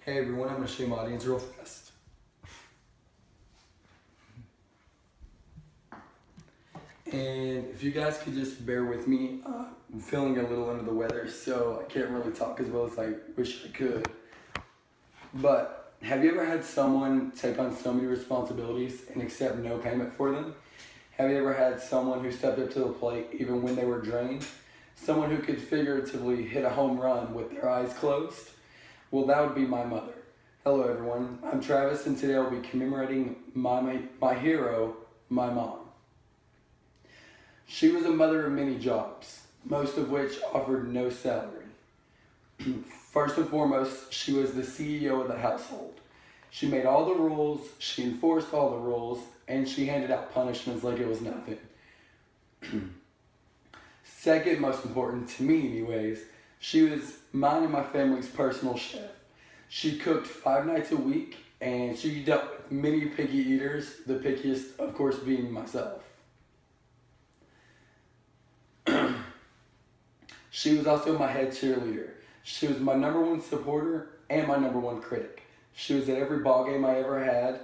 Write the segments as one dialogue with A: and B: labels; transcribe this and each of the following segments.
A: Hey everyone, I'm going to show you my audience real fast. And if you guys could just bear with me, I'm feeling a little under the weather, so I can't really talk as well as I wish I could. But have you ever had someone take on so many responsibilities and accept no payment for them? Have you ever had someone who stepped up to the plate even when they were drained? Someone who could figuratively hit a home run with their eyes closed? Well, that would be my mother. Hello everyone, I'm Travis, and today I'll be commemorating my hero, my mom. She was a mother of many jobs, most of which offered no salary. First and foremost, she was the CEO of the household. She made all the rules, she enforced all the rules, and she handed out punishments like it was nothing. Second most important, to me anyways, she was mine and my family's personal chef. She cooked 5 nights a week, and she dealt with many picky eaters, the pickiest of course being myself. She was also my head cheerleader. She was my #1 supporter and my #1 critic. She was at every ball game I ever had,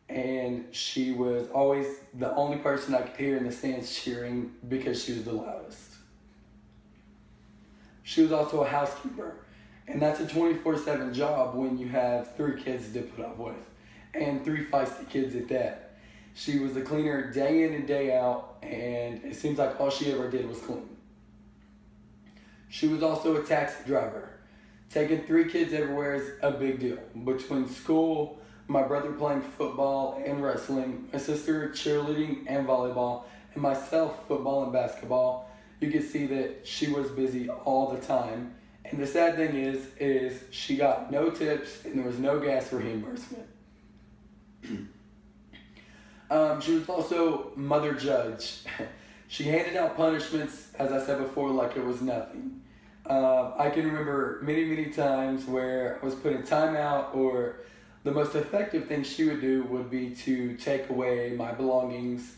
A: and she was always the only person I could hear in the stands cheering because she was the loudest. She was also a housekeeper, and that's a 24/7 job when you have 3 kids to put up with, and 3 feisty kids at that. She was a cleaner day in and day out, and it seems like all she ever did was clean. She was also a taxi driver. Taking 3 kids everywhere is a big deal. Between school, my brother playing football and wrestling, my sister cheerleading and volleyball, and myself football and basketball, you can see that she was busy all the time. And the sad thing is she got no tips and there was no gas reimbursement. She was also mother judge. She handed out punishments, as I said before, like it was nothing. I can remember many times where I was put in timeout, or the most effective thing she would do would be to take away my belongings,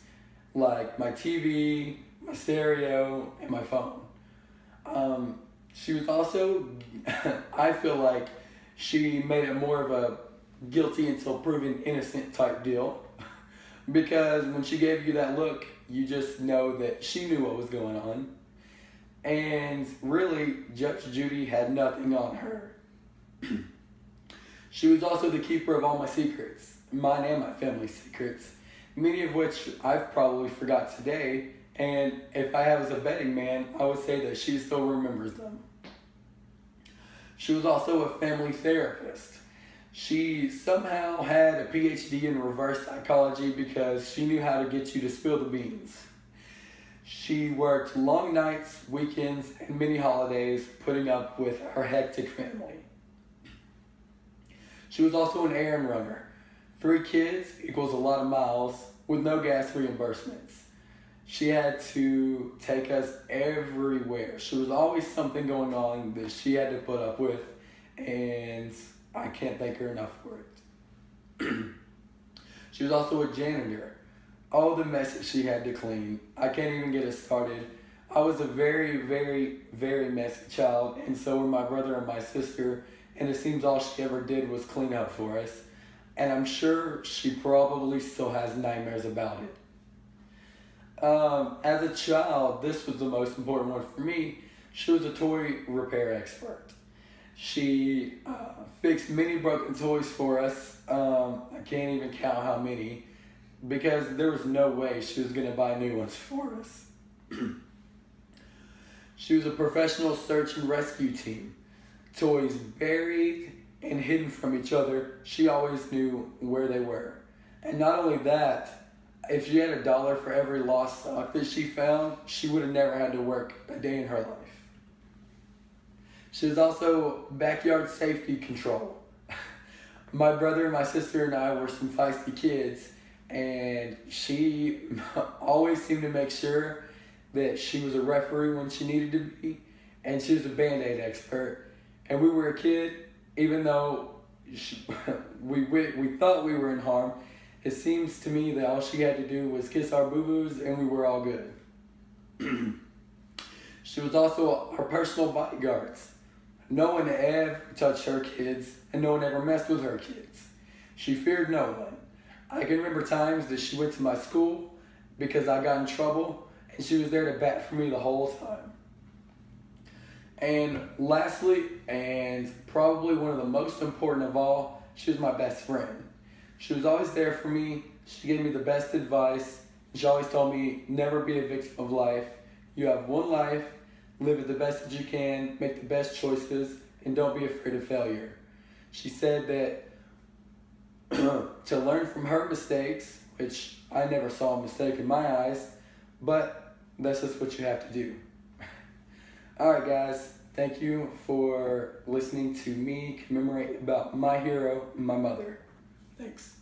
A: like my TV, my stereo, and my phone. She was also, I feel like she made it more of a guilty until proven innocent type deal, because when she gave you that look, you just know that she knew what was going on. And really, Judge Judy had nothing on her. She was also the keeper of all my secrets, mine and my family's secrets, many of which I've probably forgot today, and if I was a betting man, I would say that she still remembers them. She was also a family therapist. She somehow had a PhD in reverse psychology because she knew how to get you to spill the beans. She worked long nights, weekends, and many holidays, putting up with our hectic family. She was also an errand runner. 3 kids equals a lot of miles with no gas reimbursements. She had to take us everywhere. She was always something going on that she had to put up with, and I can't thank her enough for it. She was also a janitor. All the messes she had to clean. I can't even get it started. I was a very messy child, and so were my brother and my sister, and it seems all she ever did was clean up for us. And I'm sure she probably still has nightmares about it. As a child, this was the most important one for me. She was a toy repair expert. She fixed many broken toys for us. I can't even count how many, because there was no way she was going to buy new ones for us. She was a professional search and rescue team. Toys buried and hidden from each other, she always knew where they were. And not only that, if she had $1 for every lost sock that she found, she would have never had to work a day in her life. She was also backyard safety control. My brother and my sister and I were some feisty kids, and she always seemed to make sure that she was a referee when she needed to be, and she was a Band-Aid expert. And we were a kid, even though we thought we were in harm. It seems to me that all she had to do was kiss our boo-boos and we were all good. She was also our personal bodyguards. no one ever touched her kids, and no one ever messed with her kids. She feared no one. I can remember times that she went to my school because I got in trouble, and she was there to bat for me the whole time. And lastly, and probably one of the most important of all, she was my best friend. She was always there for me. She gave me the best advice. She always told me, never be a victim of life. You have one life, live it the best that you can, make the best choices, and don't be afraid of failure. She said that to learn from her mistakes, which I never saw a mistake in my eyes, but that's just what you have to do. Alright guys, thank you for listening to me commemorate about my hero, my mother. Thanks.